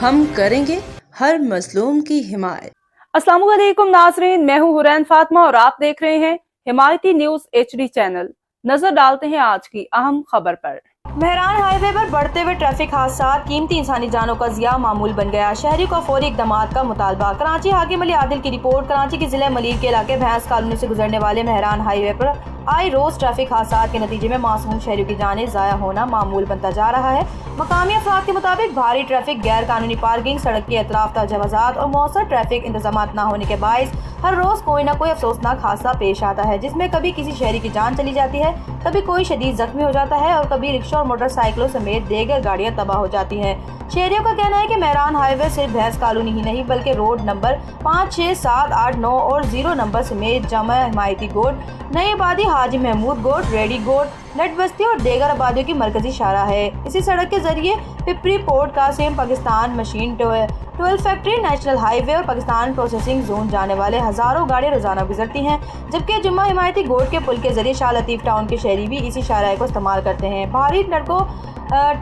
हम करेंगे हर मजलूम की हिमायत। अस्सलाम वालेकुम नाज़रीन, मैं हूँ हुरैन फातिमा और आप देख रहे हैं हिमायती न्यूज HD चैनल। नजर डालते हैं आज की अहम खबर पर। मेहरान हाईवे पर बढ़ते हुए ट्रैफिक हादसा, कीमती इंसानी जानों का ज़िया मामूल बन गया। शहरी का फौरी इक़दामात का मुतालबा। कराची हाकिम अली आदिल की रिपोर्ट। कराची के जिले मलीर के इलाके भैंस कॉलोनी से गुजरने वाले मेहरान हाईवे पर आए रोज ट्रैफिक हादसा के नतीजे में मासूम शहरियों की जानें ज़ाया होना मामूल बनता जा रहा है। मकामी अफराद के मुताबिक भारी ट्रैफिक, गैर कानूनी पार्किंग, सड़क के अतराफ तजावुज़ात और मौसर ट्रैफिक इंतजामात न होने के बायस हर रोज कोई न कोई अफसोसनाक हादसा पेश आता है, जिसमें कभी किसी शहरी की जान चली जाती है, कभी कोई शदीद जख्मी हो जाता है और कभी रिक्शा और मोटरसाइकिलों समेत दीगर गाड़ियां तबाह हो जाती हैं। शहरियों का कहना है कि मेहरान हाईवे सिर्फ भैंस कॉलोनी ही नहीं बल्कि रोड नंबर 5, 6, 7, 8, 9 और 0 नंबर समेत जामा हिमायती गोड, नई आबादी, हाजी महमूद गोड, रेडी गोड, नट बस्ती और दीगर आबादियों की मरकजी शारा है। इसी सड़क के जरिए Pipri, port Qasim, Pakistan machine tool factory, national highway और पाकिस्तान प्रोसेसिंग जोन जाने वाले हजारों गाड़ियां रोजाना गुजरती हैं, जबकि जुम्मा हिमायती गोड के पुल के जरिए शाह लतीफ टाउन के शहरी भी इसी शाहराह को इस्तेमाल करते हैं। भारी ट्रकों,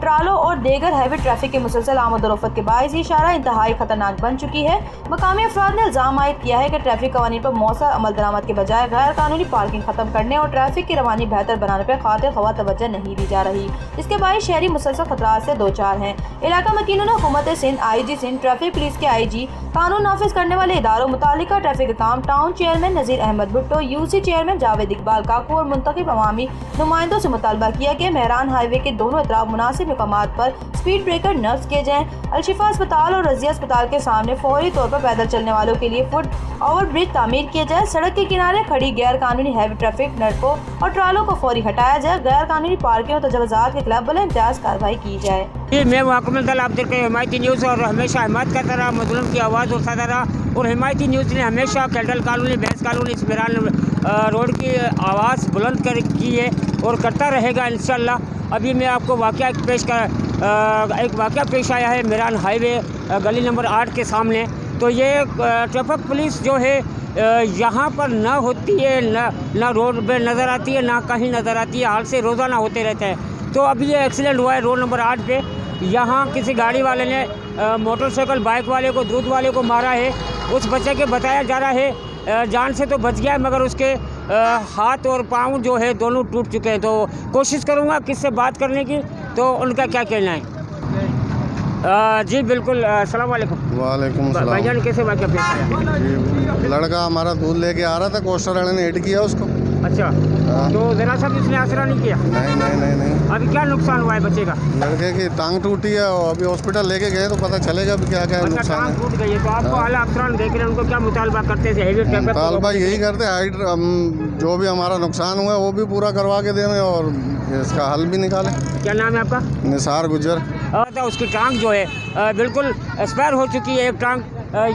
ट्रालों और दीगर हैवी ट्रैफिक के मुसलसल आमदोरफ्त के बायस ये शाहरा इंतहाई खतरनाक बन चुकी है। मकामी अफराद ने इल्जाम आयद किया है कि ट्रैफिक कवानीन पर मौसर अमल दरामद के बजाय गैर कानूनी पार्किंग खत्म करने और ट्रैफिक की रवानी बेहतर बनाने पर खातिर खवा तवज्जो नहीं दी जा रही, जिसके बायस शहरी मुसलसल खतरात से दो चार हैं। इलाका मकीनों ने हुकूमत Sindh, IG Sindh, traffic police के IG, कानून नाफिज करने वाले इदारों, मुतालिका ट्रैफिक काम, town chairman Nazir Ahmed Bhutto, UC chairman Javed Iqbal Kaku और मुंतखब अवामी नुमाइंदों से मुतालबा किया कि मेहरान हाईवे के दोनों अतराफ मुनासिब मकामात पर स्पीड ब्रेकर नस्ब किए जाएं। अलशिफा अस्पताल और रजिया अस्पताल के सामने फौरी तौर पर पैदल चलने वालों के लिए फुट ओवर ब्रिज तामीर किया जाए। सड़क के किनारे खड़ी गैर कानूनी हैवी ट्रैफिक, ट्रकों और ट्रालों को फौरी हटाया जाए। गैर कानूनी पार्किंग और तजावुज़ात के खिलाफ बल इम्तियाज कार्रवाई की जाए। मैं वाकमल दल आप देख रहे हैं हिमायती न्यूज़ और हमेशा हिमायत करता रहा, मजलूम की आवाज़ उठाता रहा और हिमायती न्यूज़ ने हमेशा कैंडल कॉलोनी, भैंस कॉलोनी, इस मेहरान रोड की आवाज़ बुलंद की है और करता रहेगा इंशाअल्लाह। अभी मैं आपको एक वाक़या पेश आया है मेहरान हाईवे गली नंबर 8 के सामने। तो ये ट्रैफिक पुलिस जो है यहाँ पर ना होती है, ना रोड पे नज़र आती है, ना कहीं नज़र आती है। हाल से रोज़ाना होते रहते हैं। तो अभी ये एक्सीडेंट हुआ है रोड नंबर 8 पे। यहाँ किसी गाड़ी वाले ने मोटरसाइकिल बाइक वाले को, दूध वाले को मारा है। उस बच्चे के बताया जा रहा है जान से तो बच गया, मगर उसके हाथ और पाँव जो है दोनों टूट चुके हैं। तो कोशिश करूँगा किससे बात करने की, तो उनका क्या कहना है। जी बिल्कुल, अस्सलाम वालेकुम। वालेकुम सलाम। भाईजान कैसे वाक़या पेश आया? लड़का हमारा दूध लेके आ रहा था, कोस्टर वाले ने हिट किया उसको। अच्छा, तो ज़रा सा भी उसने आसरा नहीं किया? नहीं। अभी क्या नुकसान हुआ है बच्चे का? लड़के की टांग टूटी है और अभी हॉस्पिटल लेके गए तो पता चलेगा अभी क्या क्या अच्छा, नुकसान टांग है। टूट गई है। तो आपको आला अफसरान देख रहे हैं, उनको क्या मुतालबा करते थे? हेवी ट्रैफिक मुतालबा यही करते हैं, जो भी हमारा नुकसान हुआ है वो भी पूरा करवा के दें और इसका हल भी निकालें। क्या नाम है आपका? निसार गुजर। तो उसकी टांग जो है बिल्कुल एक्सपायर हो चुकी है। एक टांग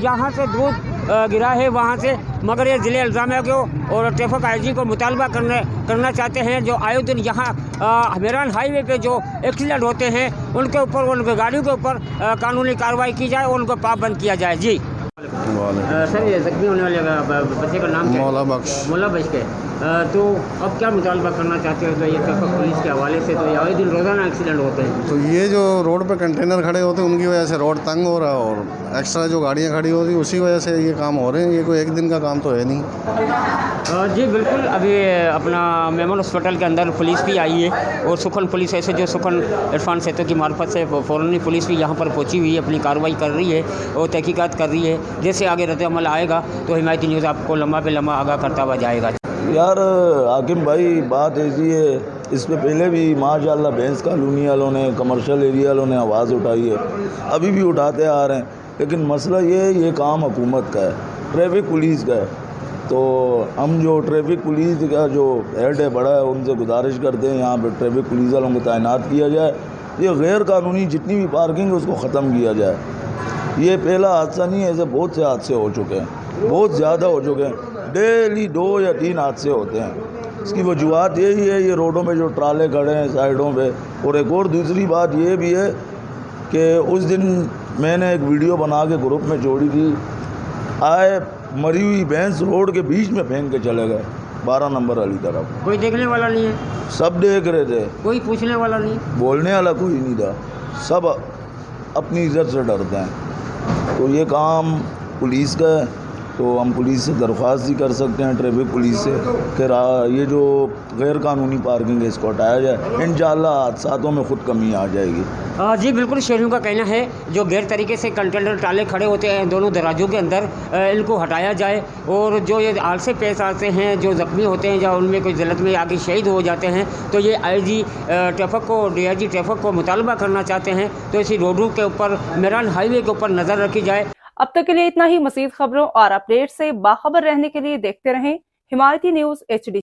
यहाँ से दूध गिरा है वहाँ से, मगर ये ज़िले इल्ज़ामिया को और ट्रैफिक IG को मुतालबा करना चाहते हैं जो आए दिन यहाँ मेहरान हाईवे पे जो एक्सीडेंट होते हैं उनके ऊपर, उनकी गाड़ियों के ऊपर कानूनी कार्रवाई की जाए और उनको पाबंद किया जाए। जी सर, ये जख्मी होने वाले बच्चे का नाम क्या है? मोला बख्श के। तो अब क्या मुतालबा करना चाहते हो? तो ये ट्रैफिक पुलिस के हवाले से तो आए दिन रोज़ाना एक्सीडेंट होते हैं। तो ये जो रोड पे कंटेनर खड़े होते हैं उनकी वजह से रोड तंग हो रहा है और एक्स्ट्रा जो गाड़ियाँ खड़ी होती हैं उसी वजह से ये काम हो रहे हैं। ये कोई एक दिन का काम तो है नहीं। जी बिल्कुल, अभी अपना मेमन हॉस्पिटल के अंदर पुलिस भी आई है और सुखन पुलिस ऐसे जो सुखन इरफान सेतु की मार्फत से फ़ौरनी पुलिस भी यहाँ पर पहुँची हुई है, अपनी कार्रवाई कर रही है और तहकीकात कर रही है। जैसे आगे रद्द अमल आएगा तो हिमायती न्यूज़ आपको लम्बा पे लम्बा आगाह करता हुआ जाएगा। यार हाकिम भाई, बात ऐसी है, इस पे पहले भी माशाल्लाह भैंस कॉलोनी वालों ने, कमर्शियल एरिया वालों ने आवाज़ उठाई है, अभी भी उठाते आ रहे हैं। लेकिन मसला ये काम हुकूमत का है, ट्रैफिक पुलिस का है। तो हम जो ट्रैफिक पुलिस का जो हेड है बड़ा है, उनसे गुजारिश करते हैं यहाँ पर ट्रैफिक पुलिस वालों को तैनात किया जाए। ये गैर कानूनी जितनी भी पार्किंग है उसको ख़त्म किया जाए। ये पहला हादसा नहीं है, ऐसे बहुत से हादसे हो चुके हैं, बहुत ज़्यादा हो चुके हैं। डेली 2 या 3 हादसे होते हैं। इसकी वजूहत यही है, ये रोडों पे जो ट्राले खड़े हैं साइडों पे। और एक और दूसरी बात ये भी है कि उस दिन मैंने एक वीडियो बना के ग्रुप में जोड़ी थी, आए मरी हुई भैंस रोड के बीच में फेंक के चले गए 12 नंबर वाली तरफ। कोई देखने वाला नहीं है? सब देख रहे थे, कोई पूछने वाला नहीं, बोलने वाला कोई नहीं था। सब अपनी इज्जत से डरते हैं। तो ये काम पुलिस का है, तो हम पुलिस से दरख्वास्त ही कर सकते हैं, ट्रैफिक पुलिस से, कि ये जो गैर कानूनी पार्किंग है इसको हटाया जाए। इंशाअल्लाह हादसातों में खुद कमी आ जाएगी। जी बिल्कुल, शहरियों का कहना है जो गैर तरीके से कंटेनर टाले खड़े होते हैं दोनों दराजों के अंदर, इनको हटाया जाए। और जो ये हादसे पेश आते हैं, जो ज़ख्मी होते हैं या उनमें कोई जलत में आगे शहीद हो जाते हैं, तो ये IG ट्रैफिक को, DIG ट्रैफिक को मुतालबा करना चाहते हैं तो इसी रोडों के ऊपर, मेरान हाईवे के ऊपर नज़र रखी जाए। अब तक के लिए इतना ही। मज़ीद खबरों और अपडेट से बाखबर रहने के लिए देखते रहें हिमायती न्यूज़ HD।